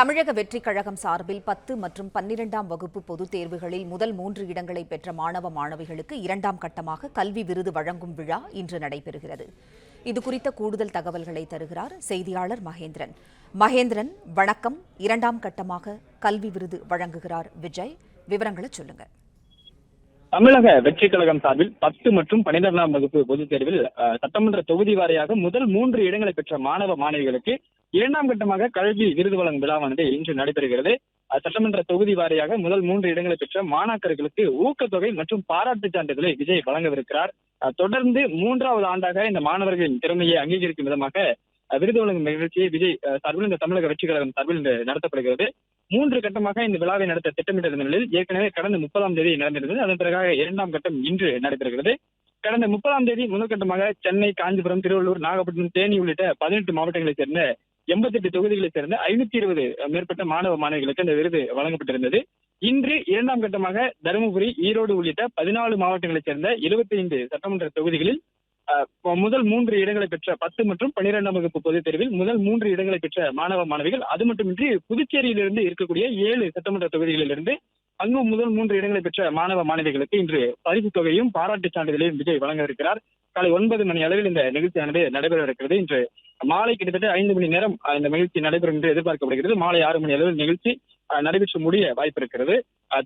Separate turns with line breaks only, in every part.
தமிழக வெற்றிக் கழகம் சார்பில் 10 மற்றும் 12ஆம் வகுப்பு பொதுத் தேர்வுகளில் முதல் 3 இடங்களை பெற்ற மாணவ மாணவிகளுக்கு 2ஆம் கட்டமாக கல்வி விருது வழங்கும் விழா இன்று நடைபெறுகிறது. இதுகுறித்த கூடுதல் தகவல்களை தருகிறார் செய்தியாளர் மகேந்திரன். மகேந்திரன், வணக்கம். 2ஆம் கட்டமாக கல்வி விருது வழங்குகிறார் விஜய். விவரங்களை சொல்லுங்க.
தமிழக வெற்றிக் கழகம் சார்பில் 10 மற்றும் 12ஆம் வகுப்பு பொதுத் தேர்வில் சட்டமன்ற தொகுதி வாரியாக முதல் 3 இடங்களை பெற்ற மாணவ மாணவிகளுக்கு 2ஆம் கட்டமாக கல்வி விருது வழங்கும் விழாவானது இன்று நடைபெறுகிறது. சட்டமன்ற தொகுதி வாரியாக முதல் 3 இடங்களை பெற்ற மாணாக்கர்களுக்கு ஊக்கத்தொகை மற்றும் பாராட்டு சான்றிதழை விஜய் வழங்கவிருக்கிறார். தொடர்ந்து 3வது ஆண்டாக இந்த மாணவர்களின் திறமையை அங்கீகரிக்கும் விதமாக விருது வழங்கும் நிகழ்ச்சியை விஜய் சார்பில் இந்த தமிழக வெற்றிக் கழகம் சார்பில் நடத்தப்படுகிறது. 3 கட்டமாக இந்த விழாவை நடத்த திட்டமிட்டிருந்த நிலையில் ஏற்கனவே கடந்த 30ஆம் தேதி நடந்திருந்தது. அதன் பிறகாக 2ஆம் கட்டம் இன்று நடைபெறுகிறது. கடந்த 30ஆம் தேதி முதல் கட்டமாக சென்னை, காஞ்சிபுரம், திருவள்ளூர், நாகப்பட்டினம், தேனி உள்ளிட்ட 18 மாவட்டங்களைச் சேர்ந்த 88 தொகுதிகளைச் சேர்ந்த 520 மேற்பட்ட மாணவ மாணவிகளுக்கு இந்த விருது வழங்கப்பட்டிருந்தது. இன்று 2ஆம் கட்டமாக தருமபுரி, ஈரோடு உள்ளிட்ட 14 மாவட்டங்களைச் சேர்ந்த 75 சட்டமன்ற தொகுதிகளில் முதல் 3 இடங்களை பெற்ற 10 மற்றும் 12ஆம் வகுப்பு பொதுத் தேர்வில் முதல் 3 இடங்களை பெற்ற மாணவ மாணவிகள், அது மட்டுமின்றி புதுச்சேரியிலிருந்து இருக்கக்கூடிய 7 சட்டமன்ற தொகுதிகளிலிருந்து அங்கும் முதல் 3 இடங்களை பெற்ற மாணவ மாணவிகளுக்கு இன்று பரிசு தொகையும் பாராட்டு சான்றிதழையும் விஜய் வழங்க இருக்கிறார். காலை 9 மணி அளவில் இந்த நிகழ்ச்சியானது நடைபெற இருக்கிறது. இன்று மாலை கிட்டத்தட்ட 5 மணி நேரம் இந்த நிகழ்ச்சி நடைபெறும் என்று எதிர்பார்க்கப்படுகிறது. மாலை 6 மணி அளவில் நிகழ்ச்சி நடைபெற்று முடிய வாய்ப்பு இருக்கிறது.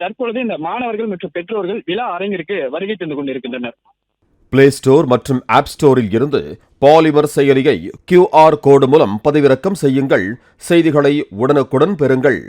தற்பொழுது இந்த மாணவர்கள் மற்றும் பெற்றோர்கள் விழா அரங்கிற்கு வருகை தந்து கொண்டிருக்கின்றனர்.
பிளே ஸ்டோர் மற்றும் ஆப் ஸ்டோரில் இருந்து பாலிமர் செயலியை QR கோடு மூலம் பதிவிறக்கம் செய்யுங்கள். செய்திகளை உடனுக்குடன் பெறுங்கள்.